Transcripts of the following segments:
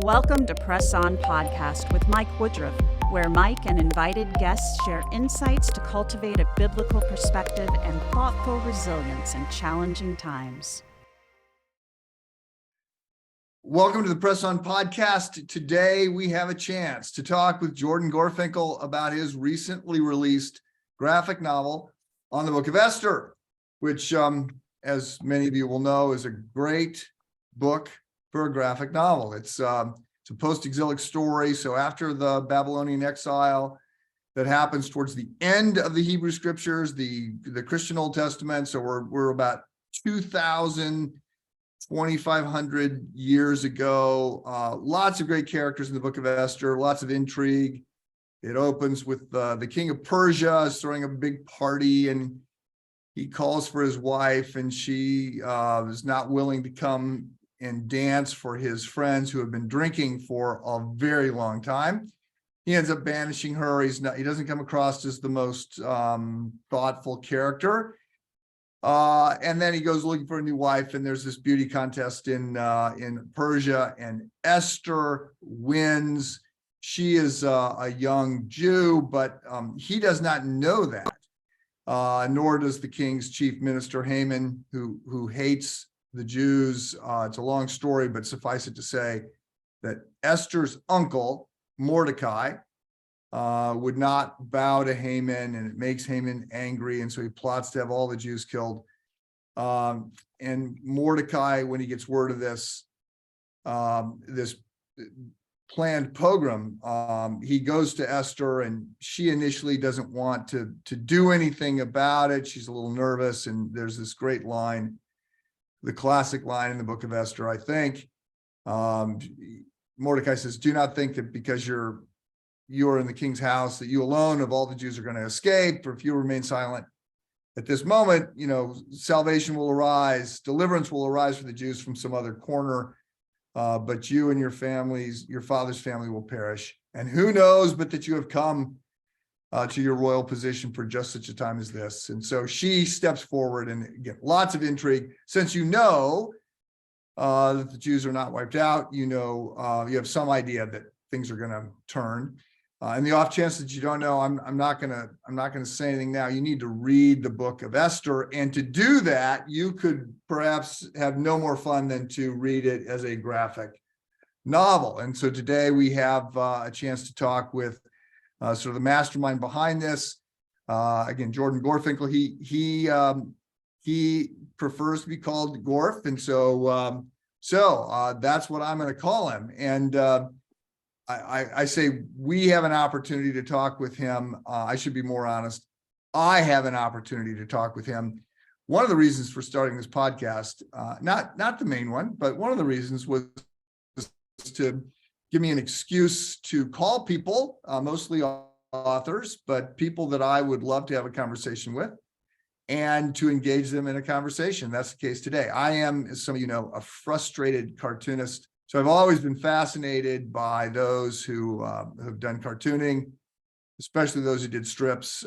Welcome to Press On Podcast with Mike Woodruff, where Mike and invited guests share insights to cultivate a biblical perspective and thoughtful resilience in challenging times. Welcome to the Press On Podcast. Today we have a chance to talk with Gorfinkel about his recently released graphic novel on the book of Esther, which, as many of you will know, is a great book for a graphic novel. It's a post-exilic story. So after the Babylonian exile that happens towards the end of the Hebrew Scriptures, the Christian Old Testament, so we're about 2,500 years ago. Lots of great characters in the book of Esther, lots of intrigue. It opens with the king of Persia is throwing a big party, and he calls for his wife, and she is not willing to come and dance for his friends who have been drinking for a very long time. He ends up banishing her. He doesn't come across as the most thoughtful character. And then he goes looking for a new wife, and there's this beauty contest in Persia, and Esther wins. She is a young Jew, but he does not know that, nor does the king's chief minister Haman, who hates the Jews. It's a long story, but suffice it to say that Esther's uncle, Mordecai, would not bow to Haman, and it makes Haman angry, and so he plots to have all the Jews killed. And Mordecai, when he gets word of this planned pogrom, he goes to Esther, and she initially doesn't want to do anything about it. She's a little nervous, and there's this great line, the classic line in the book of Esther, I think. Mordecai says, "Do not think that because you are in the king's house that you alone of all the Jews are going to escape, or if you remain silent at this moment, salvation will arise, deliverance will arise for the Jews from some other corner, but you and your families, your father's family will perish. And who knows but that you have come to your royal position for just such a time as this." And so she steps forward, and again, lots of intrigue. Since you know that the Jews are not wiped out, you have some idea that things are going to turn. And the off chance that you don't know, I'm not gonna say anything now. You need to read the book of Esther, and to do that, you could perhaps have no more fun than to read it as a graphic novel. And so today we have a chance to talk with sort of the mastermind behind this. Again, Gorfinkel. He prefers to be called Gorf, and so that's what I'm going to call him. And I say we have an opportunity to talk with him. I should be more honest. I have an opportunity to talk with him. One of the reasons for starting this podcast, not the main one, but one of the reasons was to give me an excuse to call people, mostly authors, but people that I would love to have a conversation with, and to engage them in a conversation. That's the case today. I am, as some of you know, a frustrated cartoonist. So I've always been fascinated by those who have done cartooning, especially those who did strips.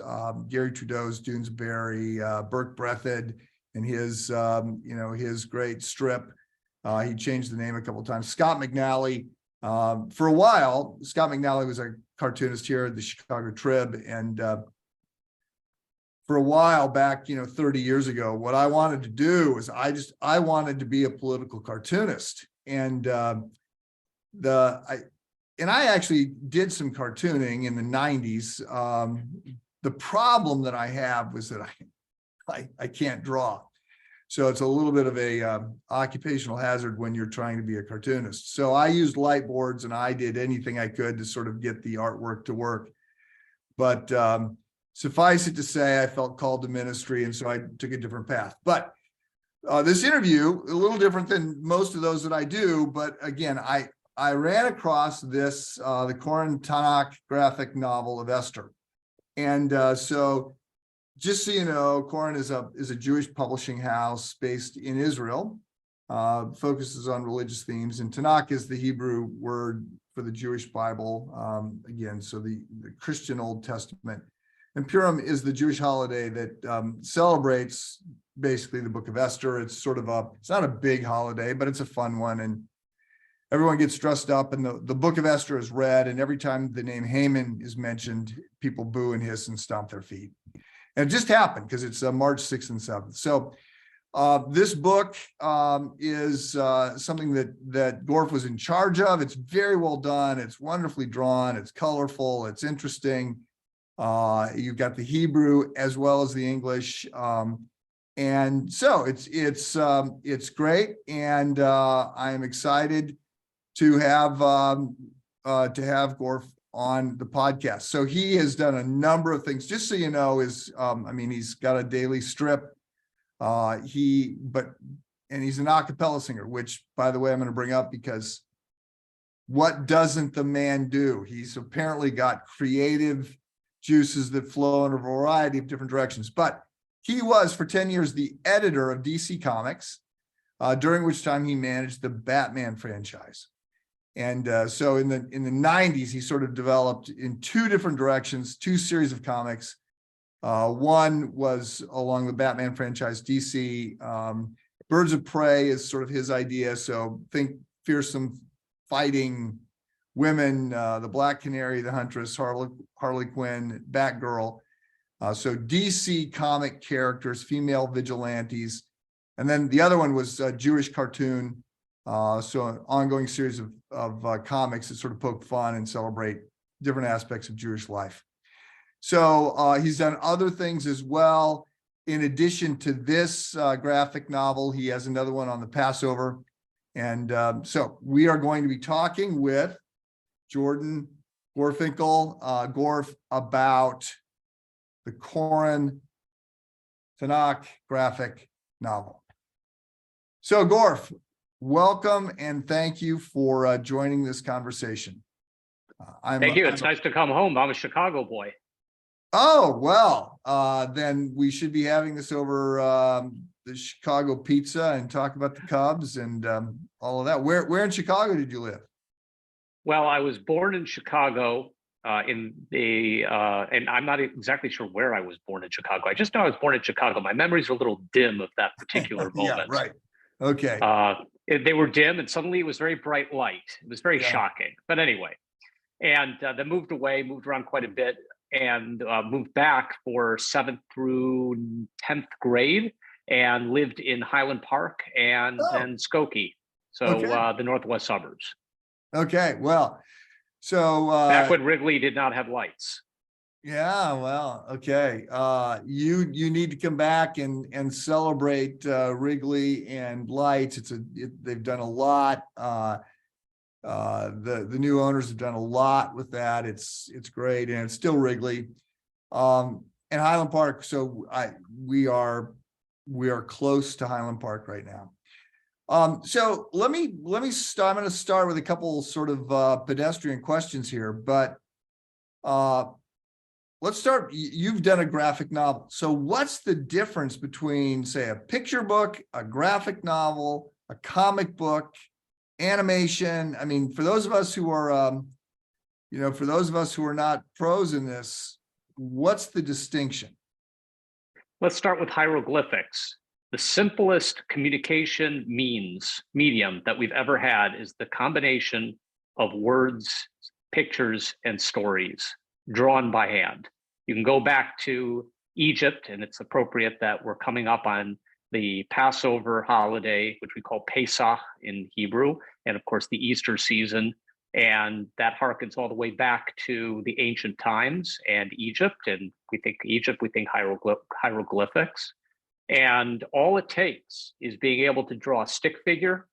Gary Trudeau's Doonesbury, Burke Breathed, and his great strip. He changed the name a couple of times. Scott McNally. For a while, Scott McNally was a cartoonist here at the Chicago Trib, and for a while back, 30 years ago, what I wanted to do was I wanted to be a political cartoonist, and I actually did some cartooning in the 90s. The problem that I have was that I can't draw. So it's a little bit of a occupational hazard when you're trying to be a cartoonist. So I used light boards, and I did anything I could to sort of get the artwork to work. But suffice it to say, I felt called to ministry, and so I took a different path. But this interview, a little different than most of those that I do. But again, I ran across this, the Koren Tanakh Graphic Novel of Esther. And so just so you know, Koren is a Jewish publishing house based in Israel, focuses on religious themes, and Tanakh is the Hebrew word for the Jewish Bible. Again, so the Christian Old Testament. And Purim is the Jewish holiday that celebrates basically the book of Esther. It's sort of it's not a big holiday, but it's a fun one. And everyone gets dressed up, and the book of Esther is read, and every time the name Haman is mentioned, people boo and hiss and stomp their feet. And it just happened because it's March 6th and 7th. So this book is something that Gorf was in charge of. It's very well done. It's wonderfully drawn. It's colorful. It's interesting. You've got the Hebrew as well as the English. And so it's great. And I am excited to have Gorf on the podcast. So he has done a number of things. Just so you know, he's got a daily strip. And he's an a cappella singer, which, by the way, I'm going to bring up because what doesn't the man do? He's apparently got creative juices that flow in a variety of different directions. But he was for 10 years the editor of DC Comics, during which time he managed the Batman franchise. And so in the 90s, he sort of developed in two different directions, two series of comics. One was along the Batman franchise, DC. Birds of Prey is sort of his idea. So think fearsome fighting women, the Black Canary, the Huntress, Harley Quinn, Batgirl. So DC comic characters, female vigilantes. And then the other one was a Jewish cartoon. So an ongoing series of comics that sort of poke fun and celebrate different aspects of Jewish life. So he's done other things as well. In addition to this graphic novel, he has another one on the Passover. And so we are going to be talking with Jordan Gorfinkel, Gorf, about the Koren Tanakh Graphic Novel. So Gorf, welcome and thank you for joining this conversation. Thank you. It's nice to come home. I'm a Chicago boy. Oh, well, then we should be having this over the Chicago pizza and talk about the Cubs and all of that. Where in Chicago did you live? Well, I was born in Chicago and I'm not exactly sure where I was born in Chicago. I just know I was born in Chicago. My memories are a little dim of that particular moment. Yeah, right. Okay. They were dim and suddenly it was very bright light. It was very shocking. But anyway, and then moved around quite a bit and moved back for 7th through 10th grade and lived in Highland Park and then Skokie. So the northwest suburbs. Okay, well, so back when Wrigley did not have lights. Yeah, well, okay. You need to come back and celebrate Wrigley and lights. They've done a lot. The new owners have done a lot with that. It's great, and it's still Wrigley. And Highland Park. So we are close to Highland Park right now. So let me start. I'm going to start with a couple sort of pedestrian questions here, but let's start. You've done a graphic novel. So what's the difference between, say, a picture book, a graphic novel, a comic book, animation? I mean, for those of us who are, not pros in this, what's the distinction? Let's start with hieroglyphics. The simplest communication medium that we've ever had is the combination of words, pictures, and stories drawn by hand. You can go back to Egypt, and it's appropriate that we're coming up on the Passover holiday, which we call Pesach in Hebrew, and of course the Easter season. And that harkens all the way back to the ancient times and Egypt. And we think Egypt, we think hieroglyphics. And all it takes is being able to draw a stick figure,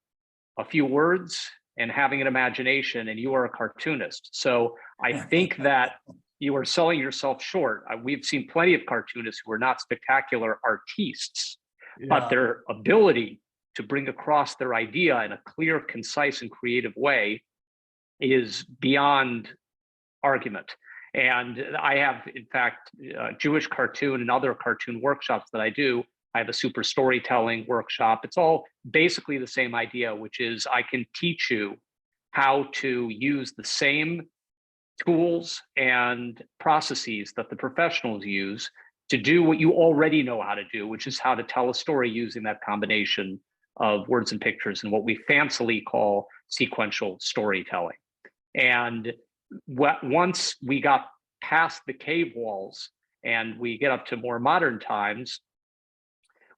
a few words, and having an imagination, and you are a cartoonist. So I think that you are selling yourself short. We've seen plenty of cartoonists who are not spectacular artistes, but their ability to bring across their idea in a clear, concise, and creative way is beyond argument. And I have, in fact, Jewish cartoon and other cartoon workshops that I do. I have a super storytelling workshop. It's all basically the same idea, which is I can teach you how to use the same tools and processes that the professionals use to do what you already know how to do, which is how to tell a story using that combination of words and pictures and what we fancily call sequential storytelling. And once we got past the cave walls and we get up to more modern times,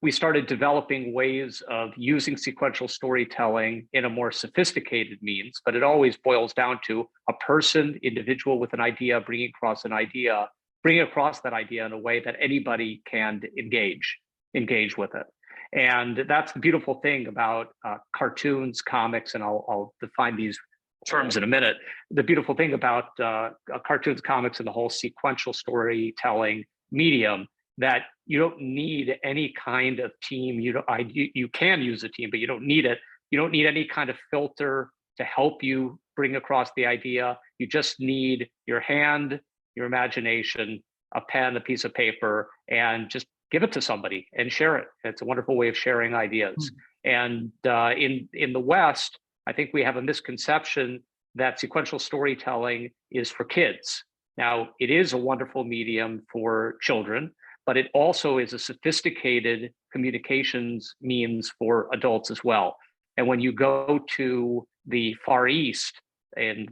we started developing ways of using sequential storytelling in a more sophisticated means, but it always boils down to a person, individual with an idea, bringing across that idea in a way that anybody can engage with it. And that's the beautiful thing about cartoons, comics, and I'll define these terms in a minute. The beautiful thing about cartoons, comics, and the whole sequential storytelling medium, that you don't need any kind of team. You can use a team, but you don't need it. You don't need any kind of filter to help you bring across the idea. You just need your hand, your imagination, a pen, a piece of paper, and just give it to somebody and share it. It's a wonderful way of sharing ideas. And in the West, I think we have a misconception that sequential storytelling is for kids. Now, it is a wonderful medium for children, but it also is a sophisticated communications means for adults as well. And when you go to the Far East, in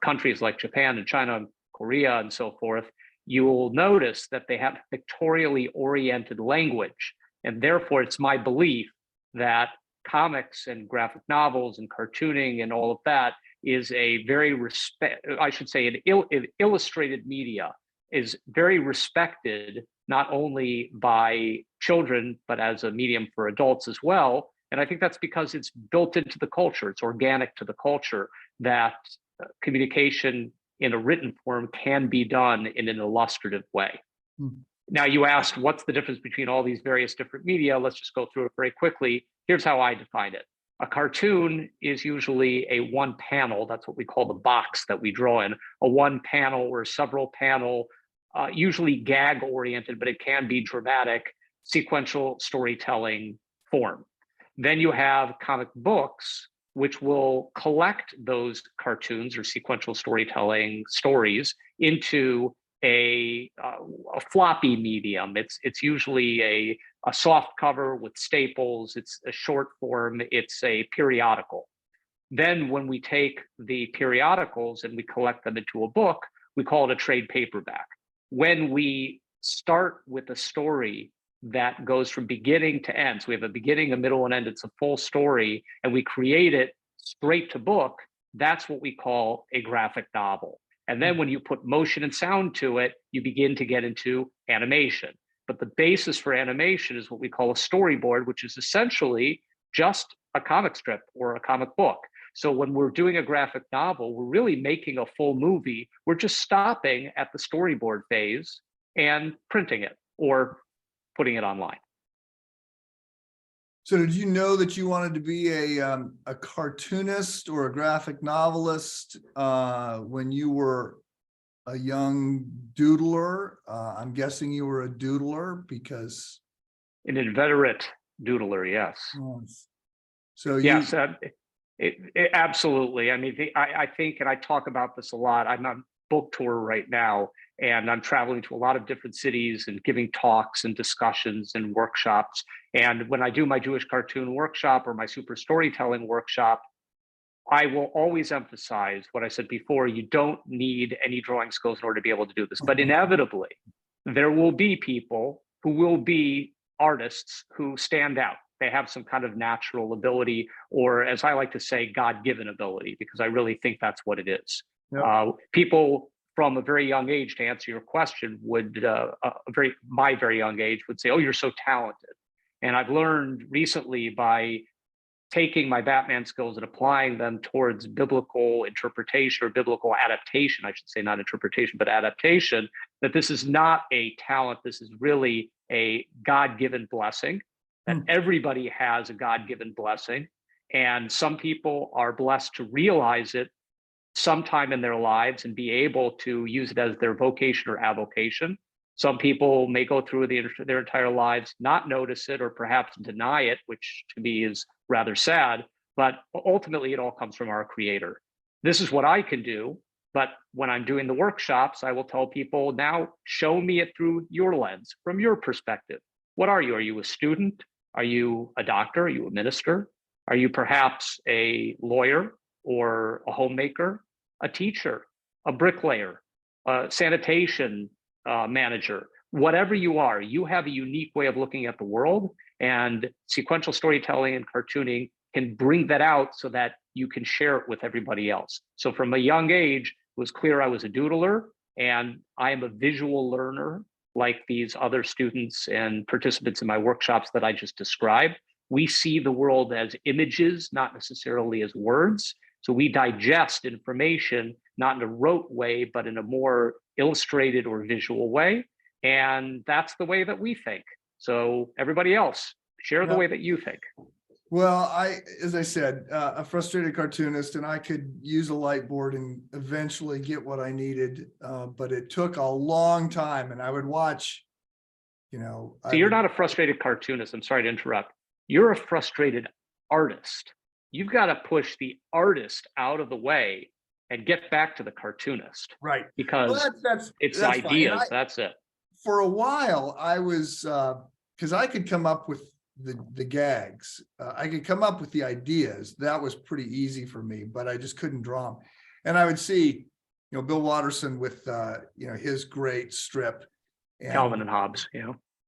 countries like Japan and China, Korea, and so forth, you will notice that they have pictorially oriented language. And therefore, it's my belief that comics and graphic novels and cartooning and all of that is a very an illustrated media is very respected, not only by children, but as a medium for adults as well. And I think that's because it's built into the culture. It's organic to the culture that communication in a written form can be done in an illustrative way. Now, you asked, what's the difference between all these various different media? Let's just go through it very quickly. Here's how I define it. A cartoon is usually a one panel. That's what we call the box that we draw in. A one panel or several panel, usually gag oriented, but it can be dramatic, sequential storytelling form. Then you have comic books, which will collect those cartoons or sequential storytelling stories into a floppy medium. It's usually a soft cover with staples. It's a short form. It's a periodical. Then when we take the periodicals and we collect them into a book, we call it a trade paperback. When we start with a story that goes from beginning to end, so we have a beginning, a middle, and end, it's a full story, and we create it straight to book, that's what we call a graphic novel. And then when you put motion and sound to it, you begin to get into animation. But the basis for animation is what we call a storyboard, which is essentially just a comic strip or a comic book. So when we're doing a graphic novel, we're really making a full movie. We're just stopping at the storyboard phase and printing it or putting it online. So did you know that you wanted to be a cartoonist or a graphic novelist when you were a young doodler? I'm guessing you were a doodler because... An inveterate doodler, yes. So yes, absolutely. I mean, I think, and I talk about this a lot, I'm on book tour right now, and I'm traveling to a lot of different cities and giving talks and discussions and workshops. And when I do my Jewish cartoon workshop or my super storytelling workshop, I will always emphasize what I said before: you don't need any drawing skills in order to be able to do this. But inevitably, there will be people who will be artists who stand out. They have some kind of natural ability, or as I like to say, God-given ability, because I really think that's what it is. Yep. People from a very young age, to answer your question, would my very young age would say, "Oh, you're so talented." And I've learned recently by taking my Batman skills and applying them towards biblical interpretation or biblical adaptation, I should say, not interpretation, but adaptation, that this is not a talent. This is really a God-given blessing, that everybody has a God-given blessing. And some people are blessed to realize it sometime in their lives and be able to use it as their vocation or avocation. Some people may go through their entire lives, not notice it, or perhaps deny it, which to me is rather sad. But ultimately, it all comes from our Creator. This is what I can do. But when I'm doing the workshops, I will tell people, now show me it through your lens, from your perspective. What are you? Are you a student? Are you a doctor? Are you a minister? Are you perhaps a lawyer or a homemaker, a teacher, a bricklayer, a sanitation manager? Whatever you are, you have a unique way of looking at the world, and sequential storytelling and cartooning can bring that out so that you can share it with everybody else. So from a young age, it was clear I was a doodler, and I am a visual learner like these other students and participants in my workshops that I just described. We see the world as images, not necessarily as words. So we digest information, not in a rote way, but in a more illustrated or visual way. And that's the way that we think. So everybody else, share the way that you think. Well, as I said, a frustrated cartoonist, and I could use a light board and eventually get what I needed, but it took a long time, and I would watch, So you're not a frustrated cartoonist. I'm sorry to interrupt. You're a frustrated artist. You've got to push the artist out of the way and get back to the cartoonist. Right. Because it's ideas. That's it. For a while, I was, because I could come up with the gags. I could come up with the ideas. That was pretty easy for me, but I just couldn't draw them. And I would see, Bill Watterson with, his great strip. And Calvin and Hobbes,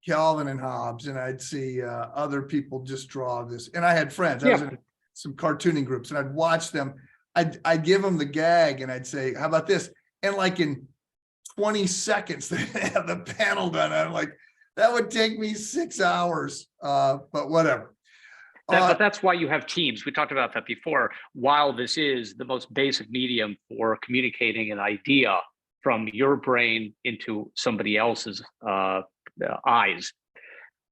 Calvin and Hobbes. And I'd see other people just draw this. And I had friends. I was in some cartooning groups, and I'd watch them. I'd give them the gag, and I'd say, how about this? And like in 20 seconds, they have the panel done. I'm like, that would take me 6 hours, but whatever. But that's why you have teams. We talked about that before. While this is the most basic medium for communicating an idea from your brain into somebody else's eyes,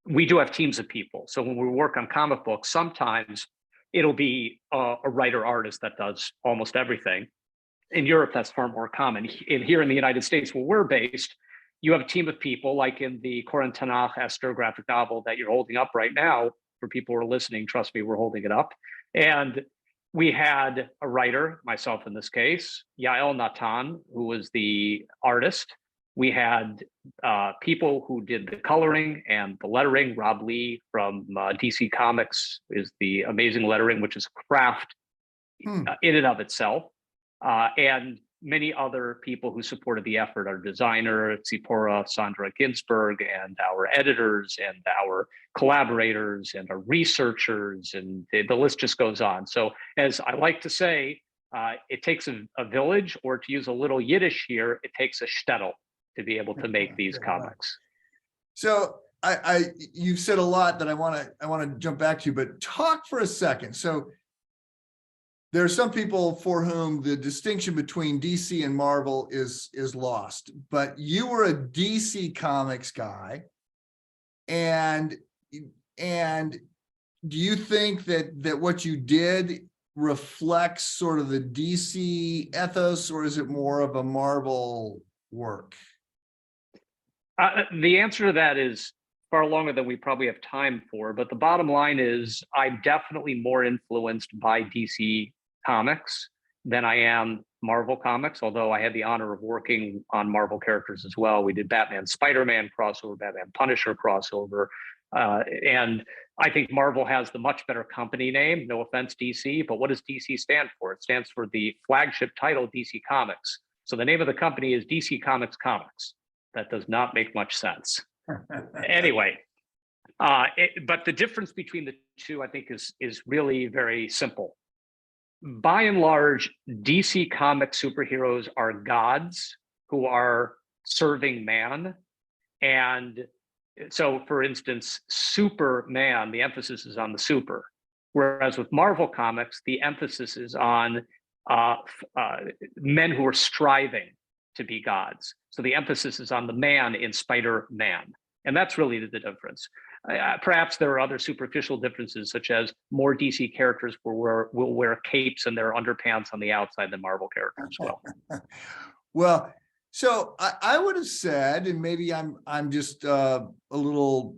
we do have teams of people. So when we work on comic books, sometimes it'll be a writer artist that does almost everything. In Europe, that's far more common. Here in the United States, where we're based, you have a team of people, like in the Koren Tanakh Esther graphic novel that you're holding up right now. For people who are listening, trust me, we're holding it up. And we had a writer, myself in this case, Yael Natan, who was the artist. We had people who did the coloring and the lettering. Rob Lee from DC Comics is the amazing lettering, which is a craft in and of itself. And many other people who supported the effort, our designer, Tsipora Sandra Ginsberg, and our editors and our collaborators and our researchers, and the list just goes on. So as I like to say, it takes a village, or to use a little Yiddish here, it takes a shtetl to be able to make these comics. So you've said a lot that I want to jump back to, but talk for a second. So there are some people for whom the distinction between DC and Marvel is lost, but you were a DC Comics guy, and do you think that what you did reflects sort of the DC ethos, or is it more of a Marvel work? The answer to that is far longer than we probably have time for, but the bottom line is I'm definitely more influenced by DC Comics than I am Marvel Comics, although I had the honor of working on Marvel characters as well. We did Batman Spider-Man crossover, Batman Punisher crossover, and I think Marvel has the much better company name. No offense, DC, but what does DC stand for? It stands for the flagship title, DC Comics. So the name of the company is DC Comics Comics. That does not make much sense. Anyway, but the difference between the two, I think, is really very simple. By and large, DC comic superheroes are gods who are serving man. And so, for instance, Superman, the emphasis is on the super. Whereas with Marvel Comics, the emphasis is on men who are striving to be gods. So the emphasis is on the man in Spider-Man. And that's really the difference. Perhaps there are other superficial differences, such as more DC characters will wear capes and their underpants on the outside than Marvel characters will. Well, so I would have said, and maybe I'm just a little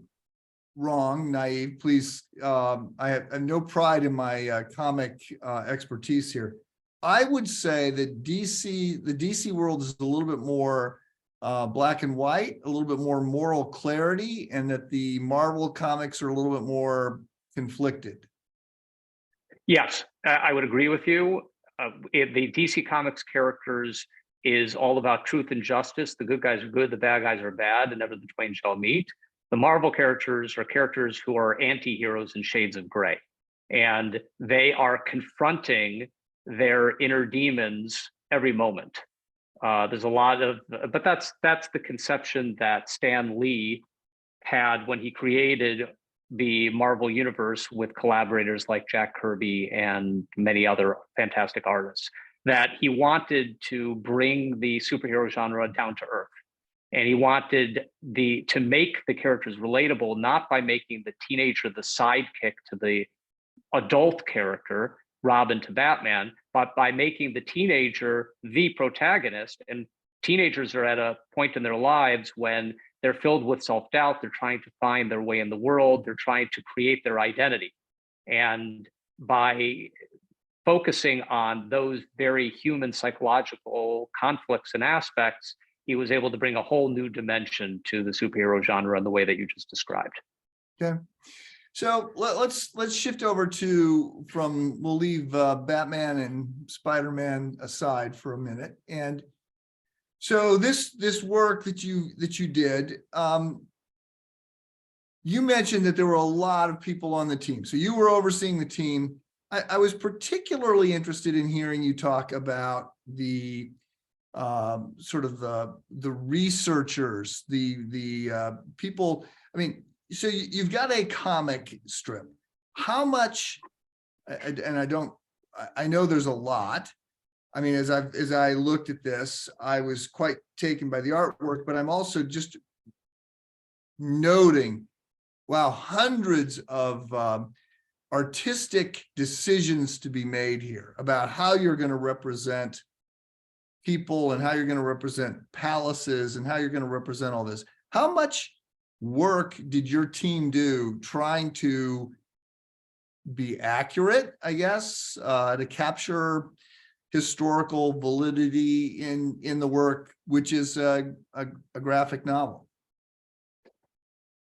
wrong, naive. Please, I have no pride in my comic expertise here. I would say that the DC world is a little bit more black and white, a little bit more moral clarity, and that the Marvel comics are a little bit more conflicted. Yes, I would agree with you. The DC Comics characters is all about truth and justice. The good guys are good, the bad guys are bad, and never the twain shall meet. The Marvel characters are characters who are anti-heroes in shades of gray. And they are confronting their inner demons every moment. There's a lot of, but that's the conception that Stan Lee had when he created the Marvel universe with collaborators like Jack Kirby and many other fantastic artists, that he wanted to bring the superhero genre down to earth. And he wanted to make the characters relatable, not by making the teenager the sidekick to the adult character, Robin to Batman, but by making the teenager the protagonist. And teenagers are at a point in their lives when they're filled with self-doubt. They're trying to find their way in the world. They're trying to create their identity. And by focusing on those very human psychological conflicts and aspects, he was able to bring a whole new dimension to the superhero genre in the way that you just described. Okay. So let's shift over we'll leave Batman and Spider-Man aside for a minute. And so this work that you did, you mentioned that there were a lot of people on the team. So you were overseeing the team. I was particularly interested in hearing you talk about the sort of the researchers, the people. I mean, so you've got a comic strip. How much? And I know there's a lot. I mean, as I looked at this, I was quite taken by the artwork, but I'm also just noting, wow, hundreds of artistic decisions to be made here about how you're going to represent people and how you're going to represent palaces and how you're going to represent all this. How much work did your team do trying to be accurate, I guess, to capture historical validity in the work, which is a graphic novel?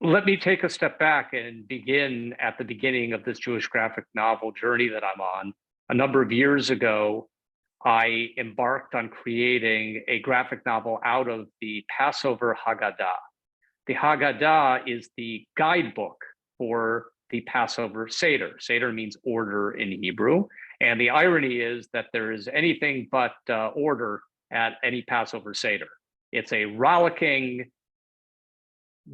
Let me take a step back and begin at the beginning of this Jewish graphic novel journey that I'm on. A number of years ago, I embarked on creating a graphic novel out of the Passover Haggadah. The Haggadah is the guidebook for the Passover Seder. Seder means order in Hebrew. And the irony is that there is anything but order at any Passover Seder. It's a rollicking,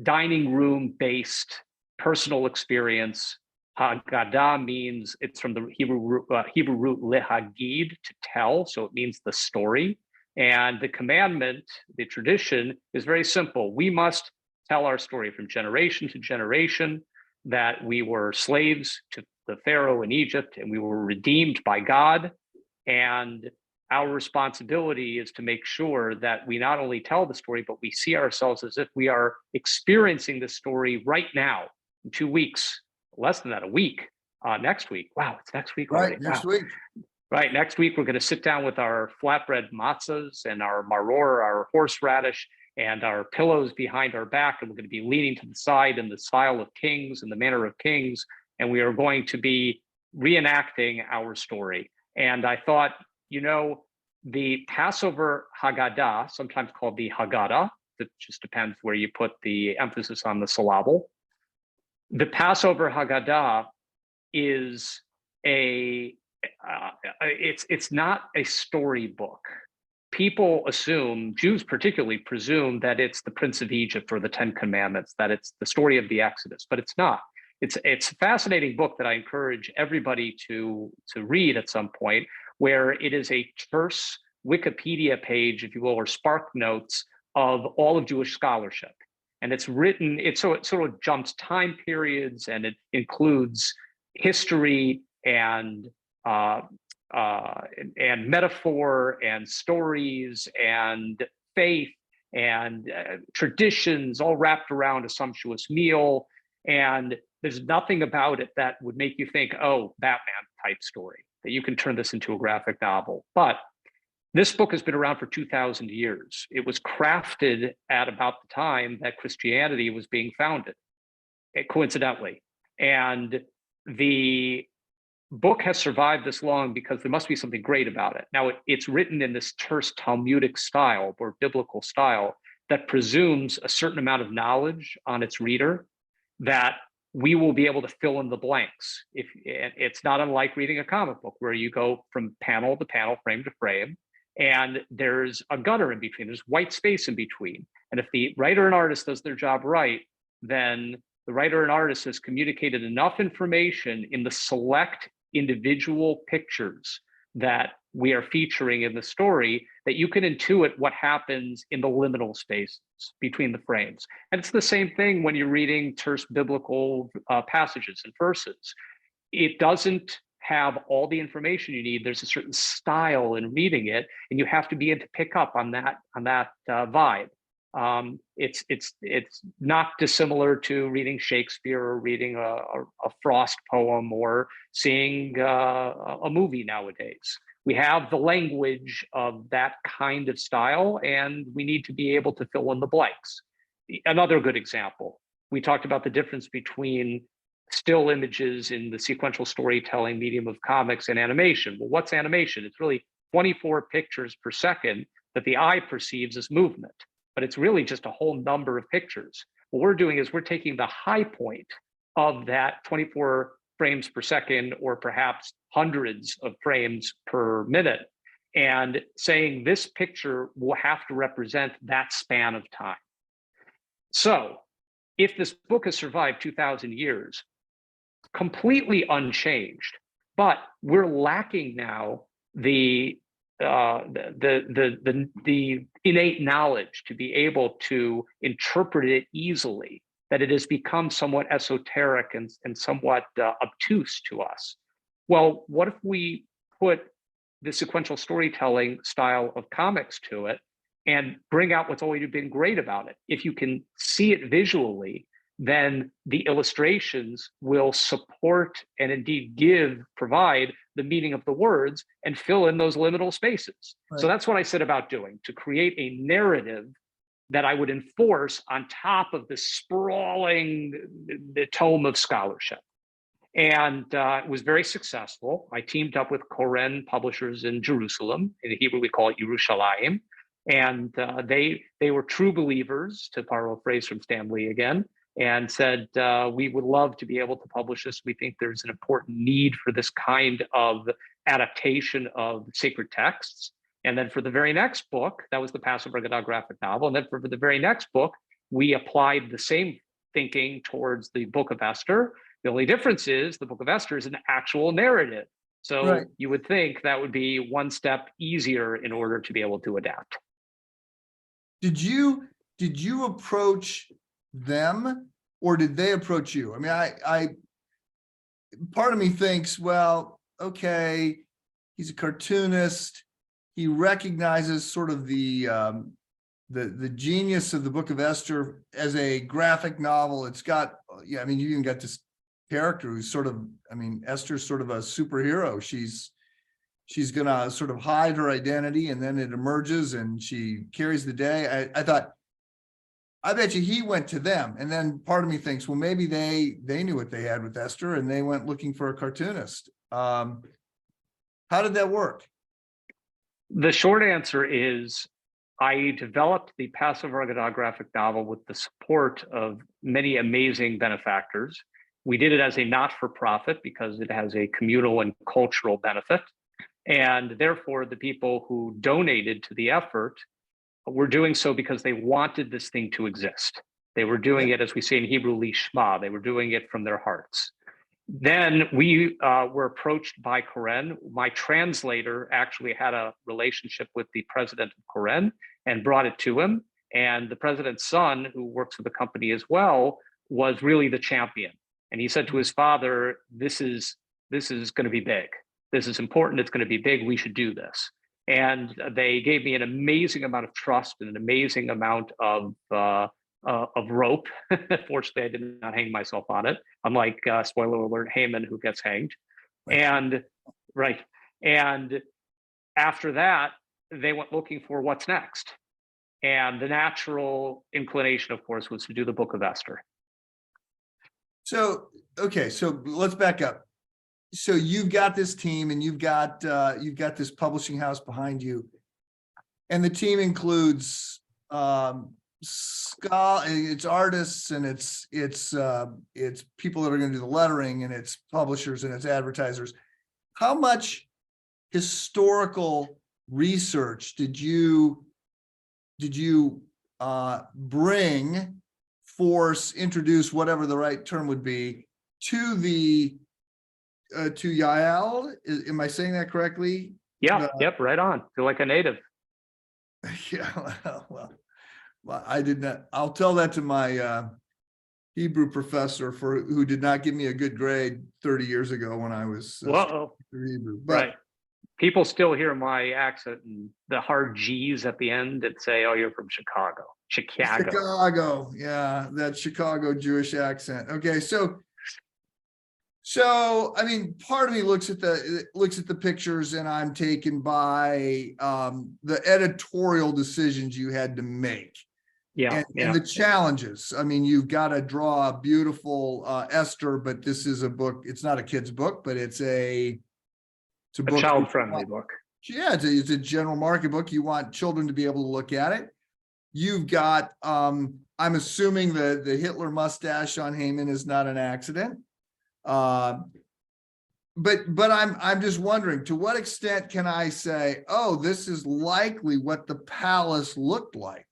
dining room-based personal experience. Haggadah means, it's from the Hebrew root lehagid, to tell, so it means the story. And the commandment, the tradition, is very simple. We must tell our story from generation to generation, that we were slaves to the Pharaoh in Egypt and we were redeemed by God. And our responsibility is to make sure that we not only tell the story, but we see ourselves as if we are experiencing the story right now, in 2 weeks, less than that, a week, next week. Wow, it's next week already. Right, next wow. week. Right, next week we're going to sit down with our flatbread matzahs and our maror, our horseradish, and our pillows behind our back, and we're going to be leaning to the side in the style of kings and the manner of kings, and we are going to be reenacting our story. And I thought, you know, the Passover Haggadah, sometimes called the Haggadah, that just depends where you put the emphasis on the syllable. The Passover Haggadah is it's not a storybook. People assume, Jews particularly presume, that it's the Prince of Egypt or the Ten Commandments, that it's the story of the Exodus, but it's not. It's a fascinating book that I encourage everybody to read at some point, where it is a terse Wikipedia page, if you will, or Spark Notes of all of Jewish scholarship. And it's written, it sort of jumps time periods, and it includes history and metaphor and stories and faith and traditions, all wrapped around a sumptuous meal. And there's nothing about it that would make you think, oh, Batman type story, that you can turn this into a graphic novel. But This book has been around for 2,000 years. It was crafted at about the time that Christianity was being founded, coincidentally. And the book has survived this long because there must be something great about it. Now, it's written in this terse Talmudic style or biblical style that presumes a certain amount of knowledge on its reader that we will be able to fill in the blanks. If it's not unlike reading a comic book where you go from panel to panel, frame to frame, and there's a gutter in between, there's white space in between. And if the writer and artist does their job right, then the writer and artist has communicated enough information in the select individual pictures that we are featuring in the story that you can intuit what happens in the liminal spaces between the frames. And it's the same thing when you're reading terse biblical passages and verses. It doesn't have all the information you need. There's a certain style in reading it, and you have to be able to pick up on that vibe. It's not dissimilar to reading Shakespeare or reading a Frost poem or seeing a movie nowadays. We have the language of that kind of style, and we need to be able to fill in the blanks. Another good example, we talked about the difference between still images in the sequential storytelling medium of comics and animation. Well, what's animation? It's really 24 pictures per second that the eye perceives as movement, but it's really just a whole number of pictures. What we're doing is we're taking the high point of that 24 frames per second, or perhaps hundreds of frames per minute, and saying this picture will have to represent that span of time. So if this book has survived 2,000 years, completely unchanged, but we're lacking now the innate knowledge to be able to interpret it easily, that it has become somewhat esoteric and somewhat obtuse to us. Well, what if we put the sequential storytelling style of comics to it and bring out what's already been great about it? If you can see it visually, then the illustrations will support and indeed provide the meaning of the words and fill in those liminal spaces. Right. So that's what I said about doing, to create a narrative that I would enforce on top of the sprawling the tome of scholarship. And it was very successful. I teamed up with Koren publishers in Jerusalem. In Hebrew, we call it Yerushalayim. And they were true believers, to borrow a phrase from Stan Lee again, and said, we would love to be able to publish this. We think there's an important need for this kind of adaptation of sacred texts. And then for the very next book, that was the Passover Tanakh graphic novel. And then for the very next book, we applied the same thinking towards the book of Esther. The only difference is the book of Esther is an actual narrative. So right. You would think that would be one step easier in order to be able to adapt. Did you approach them, or did they approach you? I mean, I part of me thinks, well, okay, he's a cartoonist. He recognizes sort of the genius of the Book of Esther as a graphic novel. It's got, yeah, I mean, you even got this character who's sort of, I mean, Esther's sort of a superhero. She's gonna sort of hide her identity, and then it emerges and she carries the day. I thought, I bet you he went to them. And then part of me thinks, well, maybe they knew what they had with Esther and they went looking for a cartoonist. How did that work? The short answer is I developed the Passover Tanakh graphic novel with the support of many amazing benefactors. We did it as a not-for-profit because it has a communal and cultural benefit. And therefore, the people who donated to the effort were doing so because they wanted this thing to exist. They were doing it, as we say in Hebrew, lishma. They were doing it from their hearts. Then we were approached by Koren. My translator actually had a relationship with the president of Koren and brought it to him. And the president's son, who works for the company as well, was really the champion. And he said to his father, this is going to be big. This is important. It's going to be big. We should do this. And they gave me an amazing amount of trust and an amazing amount of rope. Fortunately, I did not hang myself on it, unlike spoiler alert, Haman, who gets hanged. Right. And after that, they went looking for what's next. And the natural inclination, of course, was to do the book of Esther. So, okay, so let's back up. So you've got this team and you've got this publishing house behind you. And the team includes it's artists and it's people that are going to do the lettering, and it's publishers and it's advertisers. How much historical research did you introduce, whatever the right term would be, to to Yael? Am I saying that correctly? Yeah, yep, right on. Feel like a native. Yeah, well, I did not. I'll tell that to my Hebrew professor who did not give me a good grade 30 years ago when I was Hebrew. But right. People still hear my accent and the hard G's at the end that say, "Oh, you're from Chicago." Chicago, yeah, that Chicago Jewish accent. Okay, so I mean, part of me looks at the pictures, and I'm taken by the editorial decisions you had to make. Yeah, and the challenges. I mean, you've got to draw a beautiful Esther, but this is a book. It's not a kid's book, but it's a book, child-friendly book. Yeah, it's a general market book. You want children to be able to look at it. You've got, I'm assuming the Hitler mustache on Haman is not an accident. But I'm just wondering, to what extent can I say, oh, this is likely what the palace looked like?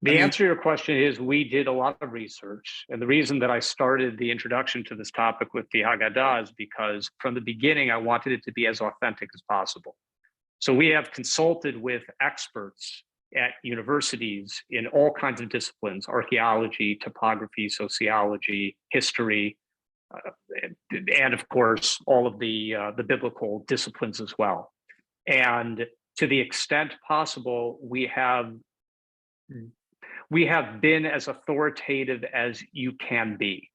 The answer to your question is we did a lot of research. And the reason that I started the introduction to this topic with the Haggadah is because from the beginning, I wanted it to be as authentic as possible. So we have consulted with experts at universities in all kinds of disciplines: archaeology, topography, sociology, history, and of course, all of the biblical disciplines as well. And to the extent possible, we have been as authoritative as you can be.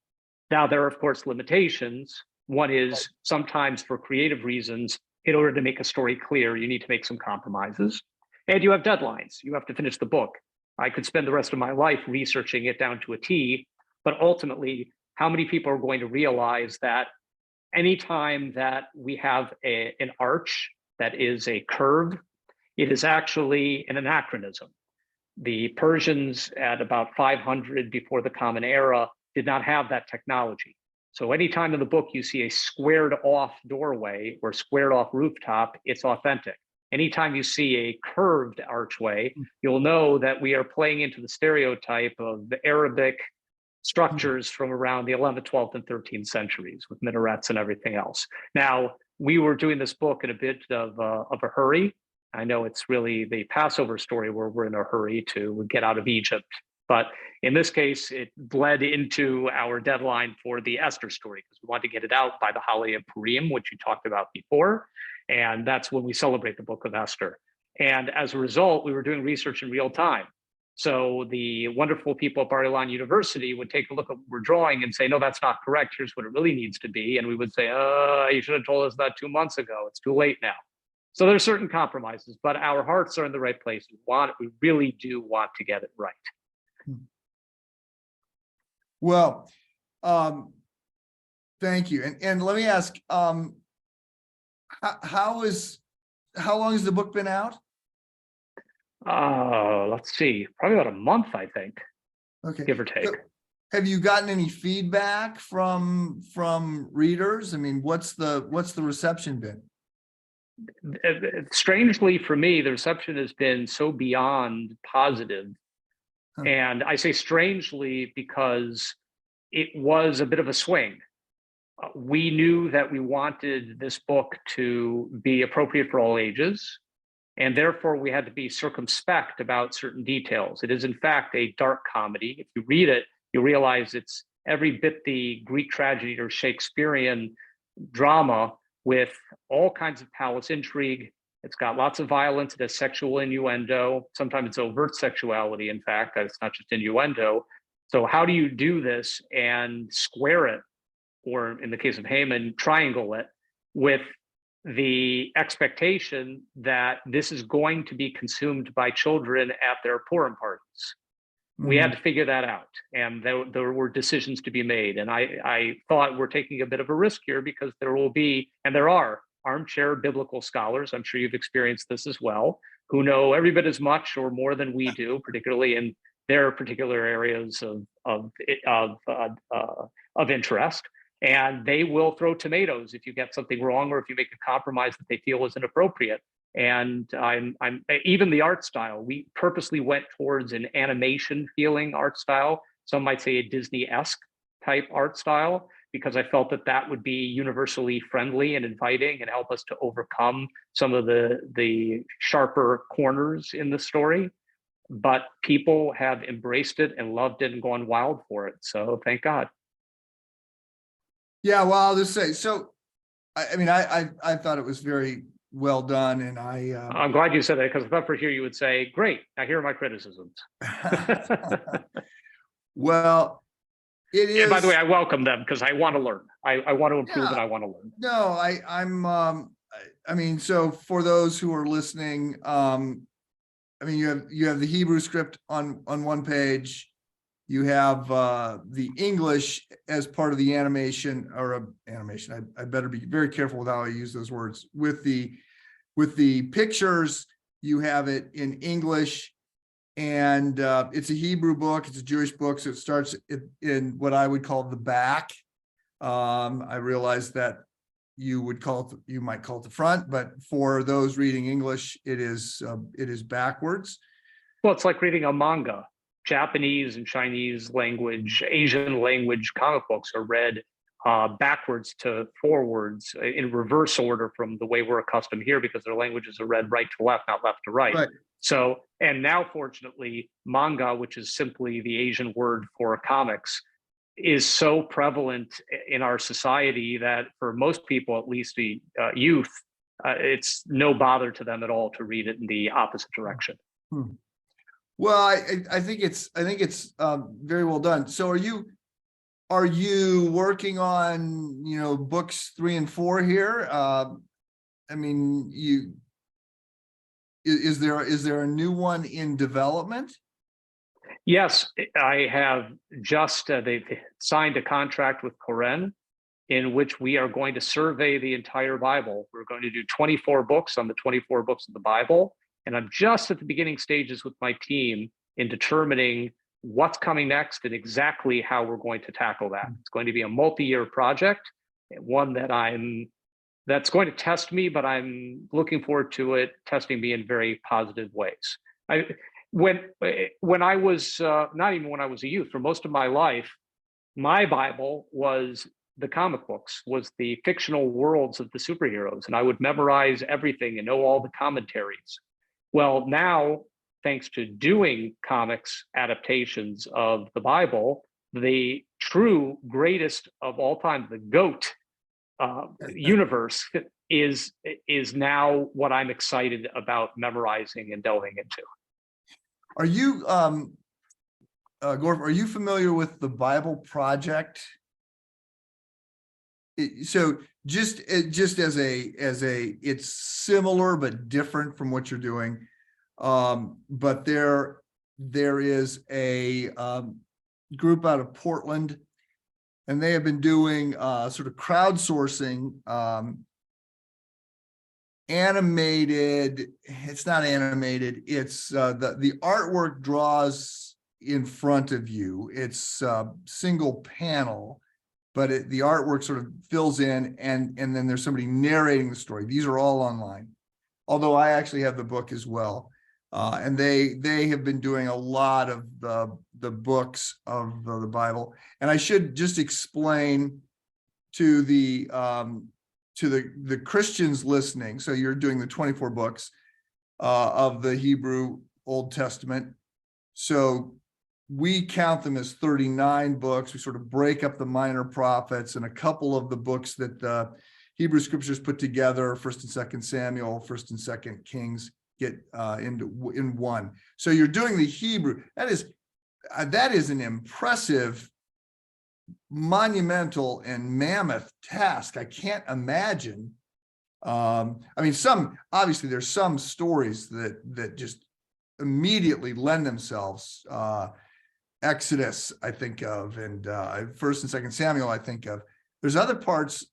Now, there are, of course, limitations. One is sometimes for creative reasons, in order to make a story clear, you need to make some compromises. And you have deadlines. You have to finish the book. I could spend the rest of my life researching it down to a T, but ultimately, how many people are going to realize that anytime that we have an arch that is a curve, it is actually an anachronism. The Persians at about 500 before the Common Era did not have that technology. So anytime in the book you see a squared off doorway or squared off rooftop, it's authentic. Anytime you see a curved archway, you'll know that we are playing into the stereotype of the Arabic structures from around the 11th, 12th, and 13th centuries with minarets and everything else. Now, we were doing this book in a bit of a hurry. I know it's really the Passover story where we're in a hurry to get out of Egypt. But in this case, it bled into our deadline for the Esther story because we wanted to get it out by the holiday of Purim, which you talked about before. And that's when we celebrate the book of Esther. And as a result, we were doing research in real time. So the wonderful people at Bar Ilan University would take a look at what we're drawing and say, no, that's not correct. Here's what it really needs to be. And we would say, you should have told us that 2 months ago. It's too late now. So there's certain compromises, but our hearts are in the right place. We really do want to get it right. Well, thank you. And let me ask, how long has the book been out? Let's see, probably about a month, I think. Okay, give or take. So have you gotten any feedback from readers? I mean, what's the reception been? Strangely for me, the reception has been so beyond positive. And I say strangely because it was a bit of a swing. We knew that we wanted this book to be appropriate for all ages, and therefore we had to be circumspect about certain details. It is in fact a dark comedy. If you read it, you realize it's every bit the Greek tragedy or Shakespearean drama with all kinds of palace intrigue. It's got lots of violence. It has sexual innuendo. Sometimes it's overt sexuality, in fact. It's not just innuendo. So how do you do this and square it, or in the case of Haman, triangle it with the expectation that this is going to be consumed by children at their Purim parties. We had to figure that out, and there were decisions to be made. And I thought we're taking a bit of a risk here, because there will be, and there are, armchair biblical scholars, I'm sure you've experienced this as well, who know every bit as much or more than we do, particularly in their particular areas of interest. And they will throw tomatoes if you get something wrong, or if you make a compromise that they feel is inappropriate. And I'm even the art style, we purposely went towards an animation feeling art style. Some might say a Disney-esque type art style, because I felt that that would be universally friendly and inviting and help us to overcome some of the sharper corners in the story. But people have embraced it and loved it and gone wild for it. So thank God. Yeah, well, I'll just say, so, I mean, I thought it was very well done, and I'm glad you said that, because I thought for here you would say, great, now here are my criticisms. Well, it is. And by the way, I welcome them, because I want to learn. I want to improve, and I want to learn. No, I mean, so for those who are listening, I mean, you have the Hebrew script on one page. You have the English as part of the animation, or animation. I better be very careful with how I use those words. With the pictures, you have it in English, and it's a Hebrew book. It's a Jewish book, so it starts in what I would call the back. I realize that you might call it the front, but for those reading English, it is backwards. Well, it's like reading a manga. Japanese and Chinese language, Asian language comic books are read backwards to forwards in reverse order from the way we're accustomed here, because their languages are read right to left, not left to right. So, and now fortunately, manga, which is simply the Asian word for comics, is so prevalent in our society that for most people, at least the youth, it's no bother to them at all to read it in the opposite direction. Well, I think it's very well done. So are you working on, books 3 and 4 here? I mean, is there a new one in development? Yes, I have just, they've signed a contract with Koren, in which we are going to survey the entire Bible. We're going to do 24 books on the 24 books of the Bible. And I'm just at the beginning stages with my team in determining what's coming next and exactly how we're going to tackle that. It's going to be a multi-year project, one that's going to test me, but I'm looking forward to it testing me in very positive ways. When I was, not even when I was a youth, for most of my life, my Bible was the comic books, was the fictional worlds of the superheroes, and I would memorize everything and know all the commentaries. Well, now, thanks to doing comics adaptations of the Bible, the true greatest of all time, the GOAT universe is now what I'm excited about memorizing and delving into. Are you, Gorf, are you familiar with the Bible Project? So just as it's similar but different from what you're doing, but there is a group out of Portland, and they have been doing sort of crowdsourcing animated. It's not animated. It's the artwork draws in front of you. It's single panel, but the artwork sort of fills in, and then there's somebody narrating the story. These are all online, although I actually have the book as well. And they have been doing a lot of the books of the Bible. And I should just explain to the Christians listening. So you're doing the 24 books of the Hebrew Old Testament. So we count them as 39 books. We sort of break up the minor prophets and a couple of the books that the Hebrew scriptures put together, 1st and 2nd Samuel, 1st and 2nd Kings, get in one. So you're doing the Hebrew. That is an impressive, monumental, and mammoth task. I can't imagine I mean, obviously there's some stories that just immediately lend themselves. Exodus, I think of, and First and Second Samuel, I think of. There's other parts.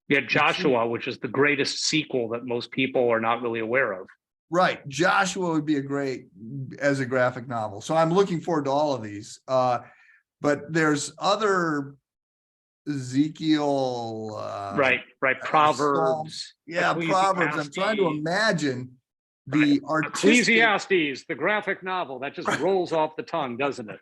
Yeah, Joshua, which is the greatest sequel that most people are not really aware of. Right. Joshua would be as a graphic novel. So I'm looking forward to all of these. But there's other Ezekiel. Right. Proverbs. Psalms. Yeah, Proverbs. I'm trying to imagine the artistic. Ecclesiastes, the graphic novel, that just rolls off the tongue, doesn't it?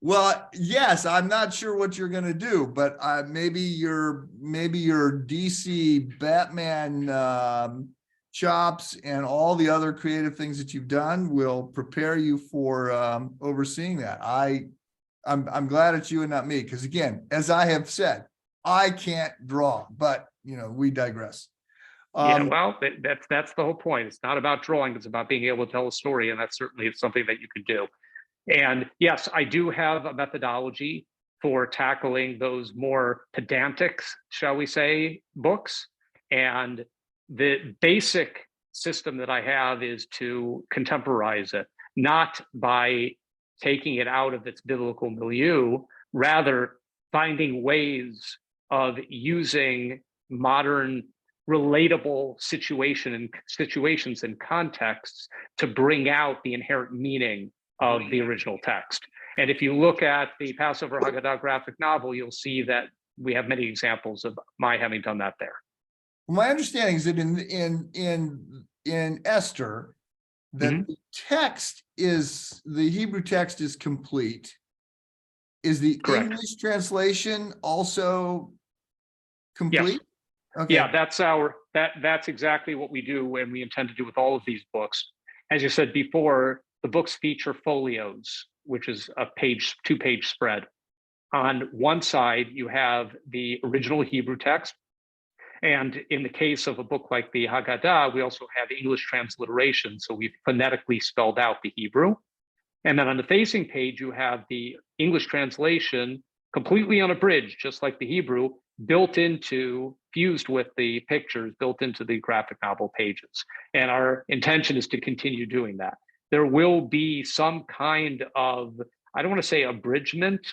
Well, yes, I'm not sure what you're going to do, but maybe your DC Batman chops and all the other creative things that you've done will prepare you for overseeing that. I'm glad it's you and not me, because again, as I have said, I can't draw, but we digress. Yeah, well, that's the whole point. It's not about drawing; it's about being able to tell a story, and that's certainly something that you could do. And yes, I do have a methodology for tackling those more pedantic, shall we say, books. And the basic system that I have is to contemporize it, not by taking it out of its biblical milieu, rather finding ways of using modern relatable situations and contexts to bring out the inherent meaning of the original text. And if you look at the Passover Haggadah graphic novel, you'll see that we have many examples of my having done that there. Well, my understanding is that in Esther, that the Hebrew text is complete. Is the Correct. English translation also complete? Yes. Okay. Yeah, that's exactly what we do, and we intend to do with all of these books. As you said before, the books feature folios, which is a two-page spread. On one side, you have the original Hebrew text. And in the case of a book like the Haggadah, we also have English transliteration. So we've phonetically spelled out the Hebrew. And then on the facing page, you have the English translation completely unabridged, just like the Hebrew, fused with the pictures, built into the graphic novel pages. And our intention is to continue doing that. There will be some kind of, I don't want to say abridgment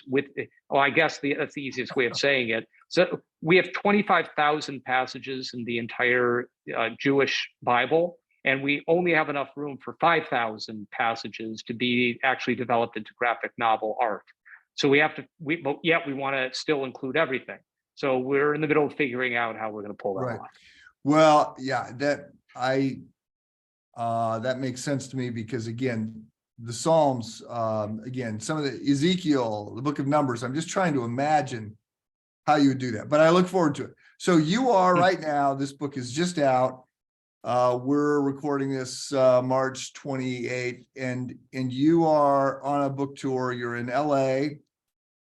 I guess that's the easiest way of saying it. So we have 25,000 passages in the entire Jewish Bible, and we only have enough room for 5,000 passages to be actually developed into graphic novel art. So we want to still include everything. So we're in the middle of figuring out how we're going to pull that off. Well, yeah, that makes sense to me, because again, the Psalms, again, some of the Ezekiel, the book of Numbers, I'm just trying to imagine how you would do that, but I look forward to it. So you are right now, this book is just out. We're recording this March 28th, and you are on a book tour. You're in LA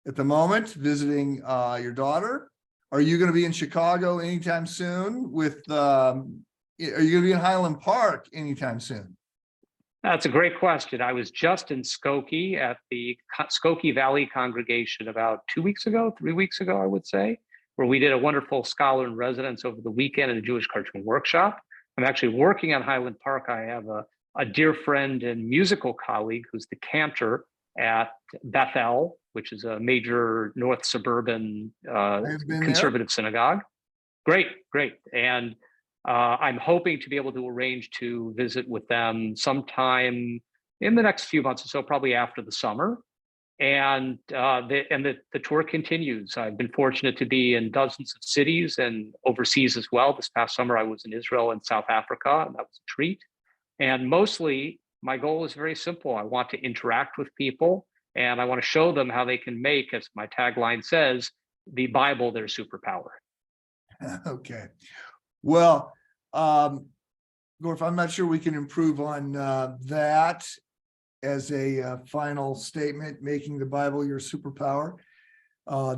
at the moment, visiting your daughter. Are you going to be in Chicago anytime soon? Are you going to be in Highland Park anytime soon? That's a great question. I was just in Skokie at the Skokie Valley congregation about 3 weeks ago, I would say, where we did a wonderful scholar in residence over the weekend in a Jewish cartoon workshop. I'm actually working on Highland Park. I have a dear friend and musical colleague who's the cantor at Bethel, which is a major North suburban conservative synagogue. Great. And I'm hoping to be able to arrange to visit with them sometime in the next few months or so, probably after the summer. And the tour continues. I've been fortunate to be in dozens of cities and overseas as well. This past summer, I was in Israel and South Africa, and that was a treat. And mostly, my goal is very simple. I want to interact with people, and I want to show them how they can make, as my tagline says, the Bible their superpower. Okay. Well, Gorf, I'm not sure we can improve on that as a final statement, making the Bible your superpower.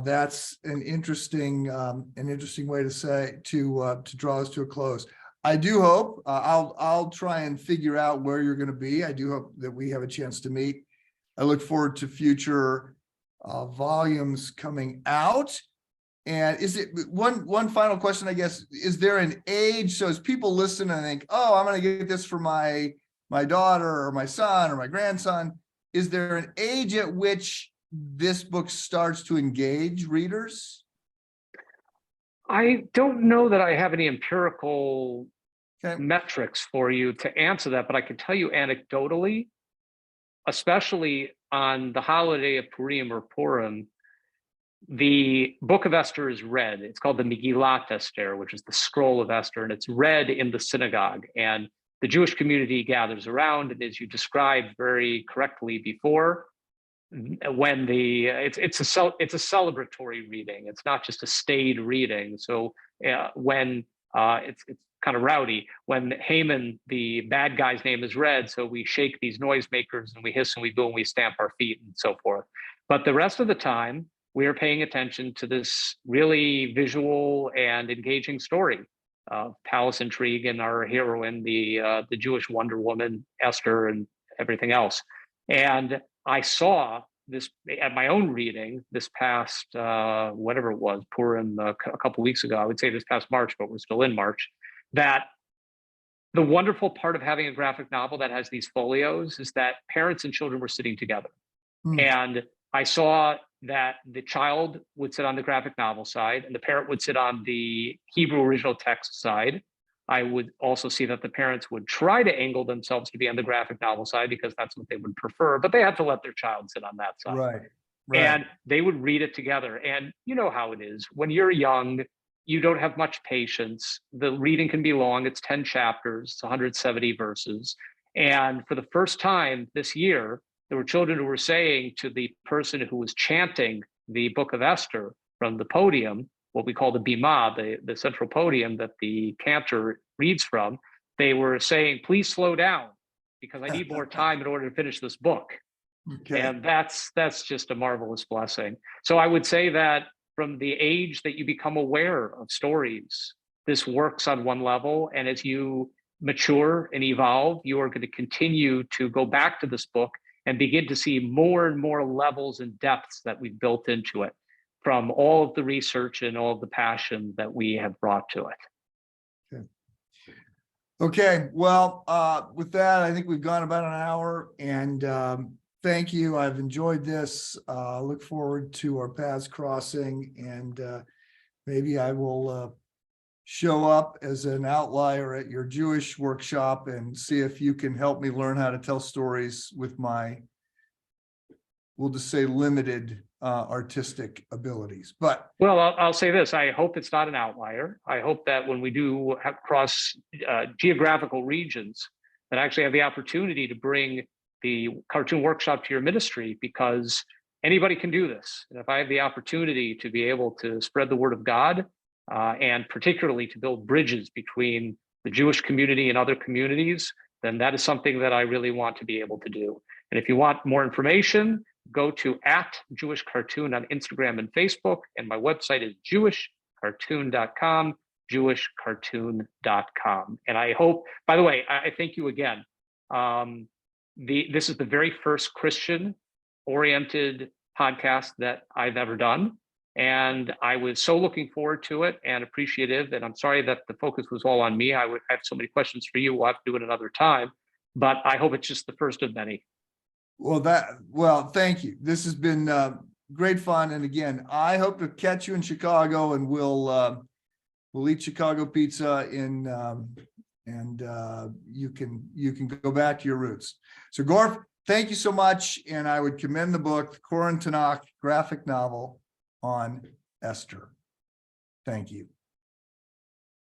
That's an interesting way to draw us to a close. I do hope I'll try and figure out where you're going to be. I do hope that we have a chance to meet. I look forward to future volumes coming out. And is it one final question, I guess, is there an age? So as people listen and think, oh, I'm going to get this for my daughter or my son or my grandson, is there an age at which this book starts to engage readers? I don't know that I have any empirical Okay. metrics for you to answer that, but I can tell you anecdotally, especially on the holiday of Purim or Purim, the book of Esther is read. It's called the Megillat Esther, which is the scroll of Esther, and it's read in the synagogue. And the Jewish community gathers around, and as you described very correctly before, when it's a celebratory reading. It's not just a staid reading. So when it's kind of rowdy, when Haman, the bad guy's name, is read, so we shake these noisemakers and we hiss and we boo and we stamp our feet and so forth. But the rest of the time, we are paying attention to this really visual and engaging story of palace intrigue and our heroine, the Jewish Wonder Woman, Esther, and everything else. And I saw this at my own reading this past, whatever it was, Purim, a couple of weeks ago. I would say this past March, but we're still in March, that the wonderful part of having a graphic novel that has these folios is that parents and children were sitting together. And I saw that the child would sit on the graphic novel side and the parent would sit on the Hebrew original text side. I would also see that the parents would try to angle themselves to be on the graphic novel side because that's what they would prefer, but they had to let their child sit on that side. Right. And they would read it together. And you know how it is. When you're young, you don't have much patience. The reading can be long. It's 10 chapters, it's 170 verses. And for the first time this year, there were children who were saying to the person who was chanting the book of Esther from the podium, what we call the bima, the central podium that the cantor reads from, they were saying, please slow down because I need more time in order to finish this book. Okay. And that's just a marvelous blessing. So I would say that from the age that you become aware of stories, this works on one level. And as you mature and evolve, you are going to continue to go back to this book and begin to see more and more levels and depths that we've built into it from all of the research and all of the passion that we have brought to it. Okay. Well, with that, I think we've gone about an hour, and thank you. I've enjoyed this. Look forward to our paths crossing, and maybe I will show up as an outlier at your Jewish workshop and see if you can help me learn how to tell stories with my, we'll just say, limited artistic abilities. But well, I'll say this: I hope it's not an outlier. I hope that when we do cross geographical regions, that I actually have the opportunity to bring the cartoon workshop to your ministry, because anybody can do this. And if I have the opportunity to be able to spread the word of God, and particularly to build bridges between the Jewish community and other communities, then that is something that I really want to be able to do. And if you want more information, go to @JewishCartoon on Instagram and Facebook. And my website is jewishcartoon.com, jewishcartoon.com. And I hope, by the way, I thank you again. This is the very first Christian-oriented podcast that I've ever done. And I was so looking forward to it and appreciative. And I'm sorry that the focus was all on me. I have so many questions for you. We'll have to do it another time. But I hope it's just the first of many. Well, thank you. This has been great fun. And again, I hope to catch you in Chicago, and we'll eat Chicago pizza and you can go back to your roots. So Gorf, thank you so much. And I would commend the book, the Koren Tanakh Graphic Novel on Esther. Thank you.